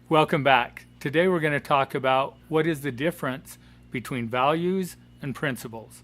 Welcome back. Today we're going to talk about what is the difference between values and principles.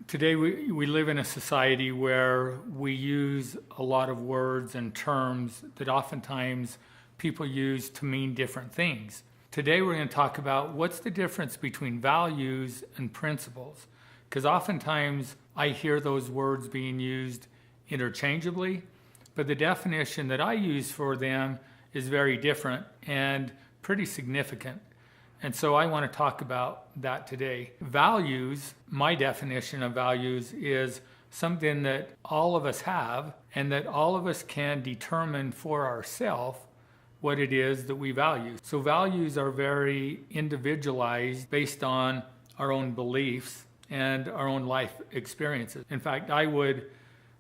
Today we live in a society where we use a lot of words and terms that oftentimes people use to mean different things. Today we're going to talk about what's the difference between values and principles. Because oftentimes I hear those words being used interchangeably, but the definition that I use for them is very different and pretty significant. And so I want to talk about that today. Values, my definition of values is something that all of us have and that all of us can determine for ourselves what it is that we value. So values are very individualized based on our own beliefs and our own life experiences. In fact, I would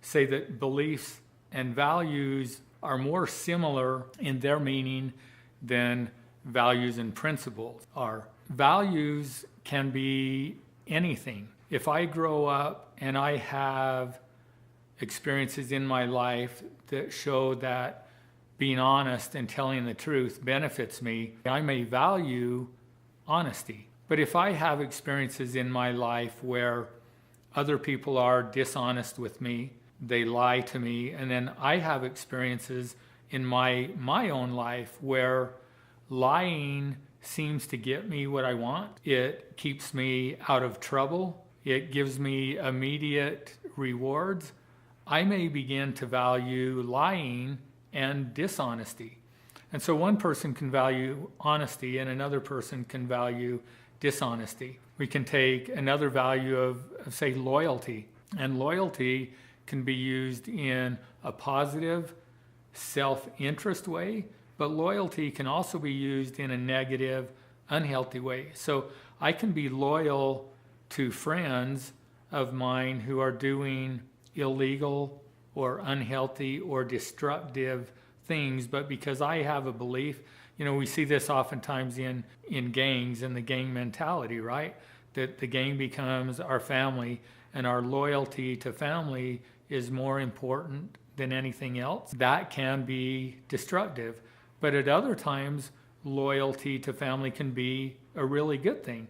say that beliefs and values are more similar in their meaning than values and principles are. Values can be anything. If I grow up and I have experiences in my life that show that being honest and telling the truth benefits me, I may value honesty. But if I have experiences in my life where other people are dishonest with me, they lie to me, and then I have experiences in my own life where lying seems to get me what I want. It keeps me out of trouble. It gives me immediate rewards. I may begin to value lying and dishonesty. And so one person can value honesty and another person can value dishonesty. We can take another value of say, loyalty. And loyalty can be used in a positive, self-interest way, but loyalty can also be used in a negative, unhealthy way. So I can be loyal to friends of mine who are doing illegal or unhealthy or destructive things, but because I have a belief, we see this oftentimes in gangs and the gang mentality, right? That the gang becomes our family and our loyalty to family is more important than anything else. That can be destructive. But at other times, loyalty to family can be a really good thing.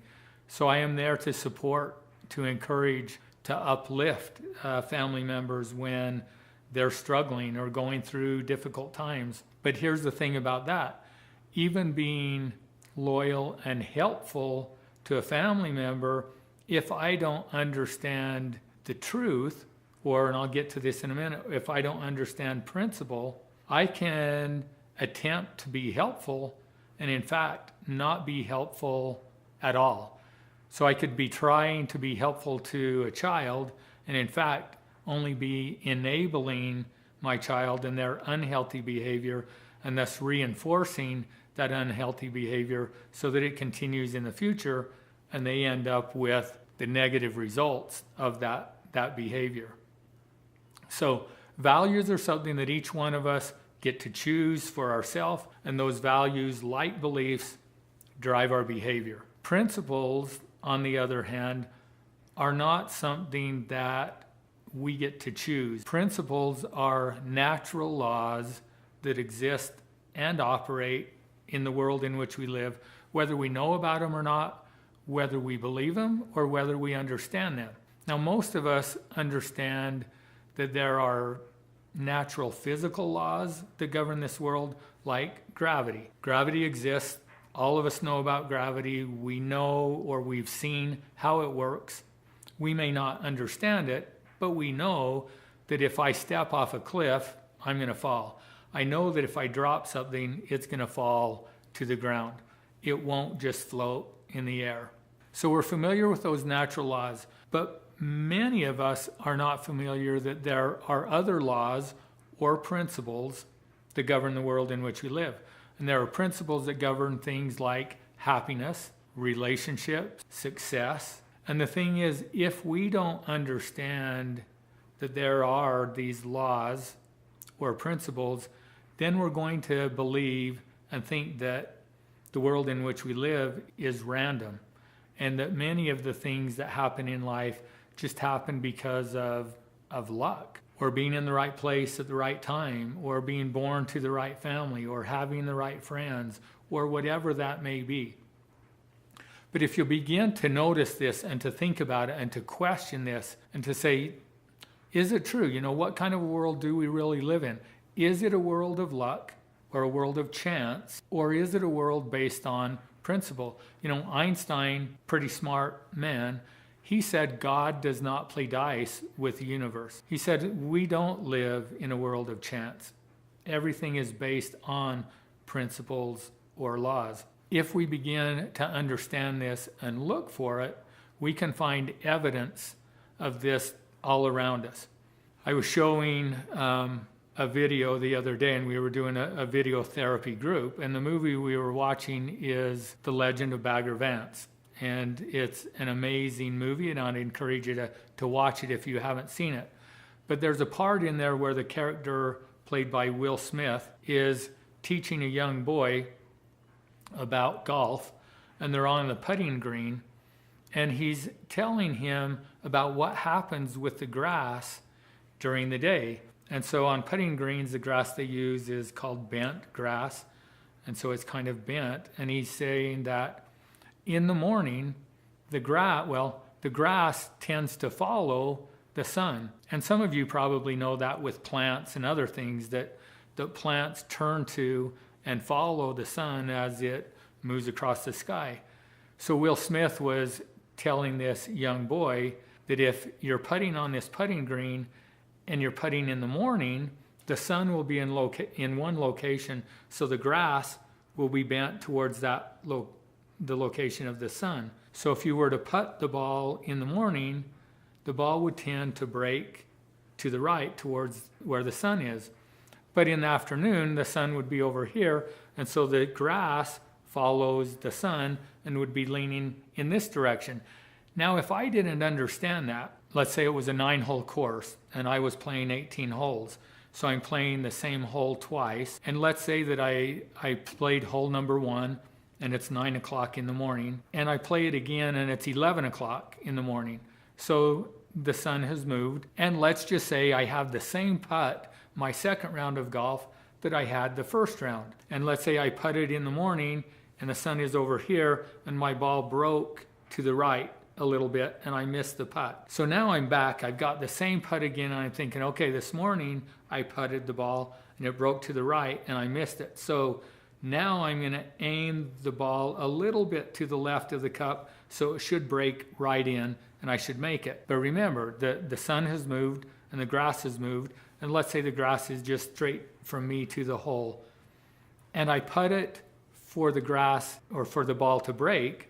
So I am there to support, to encourage, to uplift family members when they're struggling or going through difficult times. But here's the thing about that. Even being loyal and helpful to a family member, if I don't understand the truth, and I'll get to this in a minute, if I don't understand principle, I can attempt to be helpful and in fact not be helpful at all. So I could be trying to be helpful to a child and in fact only be enabling my child in their unhealthy behavior and thus reinforcing that unhealthy behavior so that it continues in the future and they end up with the negative results of that behavior. So values are something that each one of us get to choose for ourselves, and those values, like beliefs, drive our behavior. Principles, on the other hand, are not something that we get to choose. Principles are natural laws that exist and operate in the world in which we live, whether we know about them or not, whether we believe them or whether we understand them. Now, most of us understand that there are natural physical laws that govern this world, like gravity. Gravity exists. All of us know about gravity. We know or we've seen how it works. We may not understand it, but we know that if I step off a cliff, I'm going to fall. I know that if I drop something, it's going to fall to the ground. It won't just float in the air. So we're familiar with those natural laws, but many of us are not familiar that there are other laws or principles that govern the world in which we live. And there are principles that govern things like happiness, relationships, success. And the thing is, if we don't understand that there are these laws or principles, then we're going to believe and think that the world in which we live is random and that many of the things that happen in life just happen because of luck, or being in the right place at the right time, or being born to the right family, or having the right friends, or whatever that may be. But if you begin to notice this and to think about it and to question this and to say, is it true? What kind of a world do we really live in? Is it a world of luck or a world of chance, or is it a world based on principle? Einstein, pretty smart man, he said God does not play dice with the universe. He said we don't live in a world of chance. Everything is based on principles or laws. If we begin to understand this and look for it, we can find evidence of this all around us. I was showing a video the other day, and we were doing a video therapy group, and the movie we were watching is The Legend of Bagger Vance. And it's an amazing movie, and I'd encourage you to watch it if you haven't seen it. But there's a part in there where the character played by Will Smith is teaching a young boy about golf, and they're on the putting green, and he's telling him about what happens with the grass during the day. And so on putting greens, the grass they use is called bent grass, and so it's kind of bent. And he's saying that in the morning, the grass tends to follow the sun. And some of you probably know that with plants and other things, that the plants turn to and follow the sun as it moves across the sky. So Will Smith was telling this young boy that if you're putting on this putting green and you're putting in the morning, the sun will be in one location, so the grass will be bent towards the location of the sun. So if you were to putt the ball in the morning, the ball would tend to break to the right towards where the sun is. But in the afternoon, the sun would be over here, and so the grass follows the sun and would be leaning in this direction. Now, if I didn't understand that, let's say it was a 9-hole course and I was playing 18 holes. So I'm playing the same hole twice. And let's say that I played hole number 1 and it's 9 o'clock in the morning, and I play it again and it's 11 o'clock in the morning. So the sun has moved, and let's just say I have the same putt my second round of golf that I had the first round. And let's say I putted in the morning and the sun is over here and my ball broke to the right a little bit and I missed the putt. So now I'm back, I've got the same putt again, and I'm thinking, okay, this morning I putted the ball and it broke to the right and I missed it. So now I'm going to aim the ball a little bit to the left of the cup, so it should break right in and I should make it. But remember, the sun has moved and the grass has moved, and let's say the grass is just straight from me to the hole. And I putt it for the grass or for the ball to break,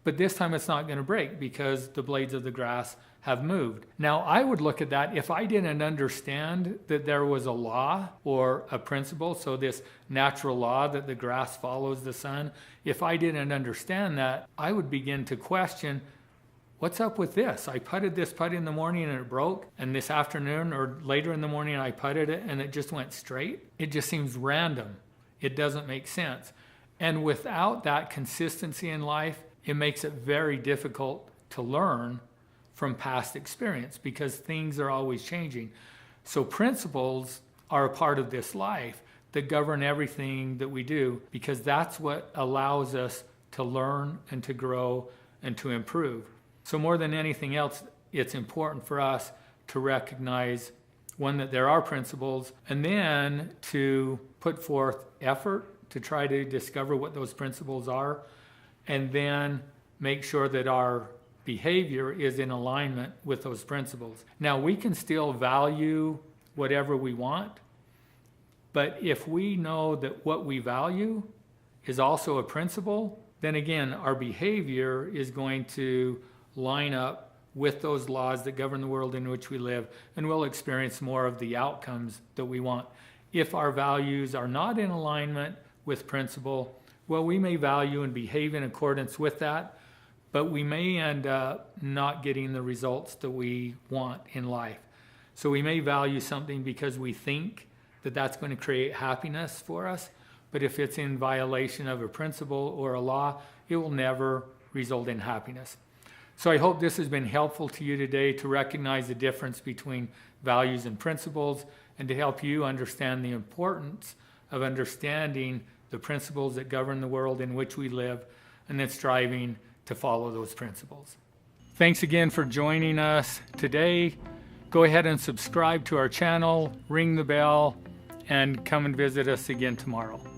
but this time it's not going to break because the blades of the grass have moved. Now, I would look at that if I didn't understand that there was a law or a principle, so this natural law that the grass follows the sun. If I didn't understand that, I would begin to question, what's up with this? I putted this putt in the morning and it broke, and this afternoon or later in the morning I putted it and it just went straight. It just seems random. It doesn't make sense. And without that consistency in life, it makes it very difficult to learn from past experience because things are always changing. So principles are a part of this life that govern everything that we do, because that's what allows us to learn and to grow and to improve. So more than anything else, it's important for us to recognize, one, that there are principles, and then to put forth effort to try to discover what those principles are, and then make sure that our behavior is in alignment with those principles. Now, we can still value whatever we want, but if we know that what we value is also a principle, then again, our behavior is going to line up with those laws that govern the world in which we live, and we'll experience more of the outcomes that we want. If our values are not in alignment with principle, well, we may value and behave in accordance with that, but we may end up not getting the results that we want in life. So we may value something because we think that that's going to create happiness for us, but if it's in violation of a principle or a law, it will never result in happiness. So I hope this has been helpful to you today to recognize the difference between values and principles, and to help you understand the importance of understanding the principles that govern the world in which we live, and then striving to follow those principles. Thanks again for joining us today. Go ahead and subscribe to our channel, ring the bell, and come and visit us again tomorrow.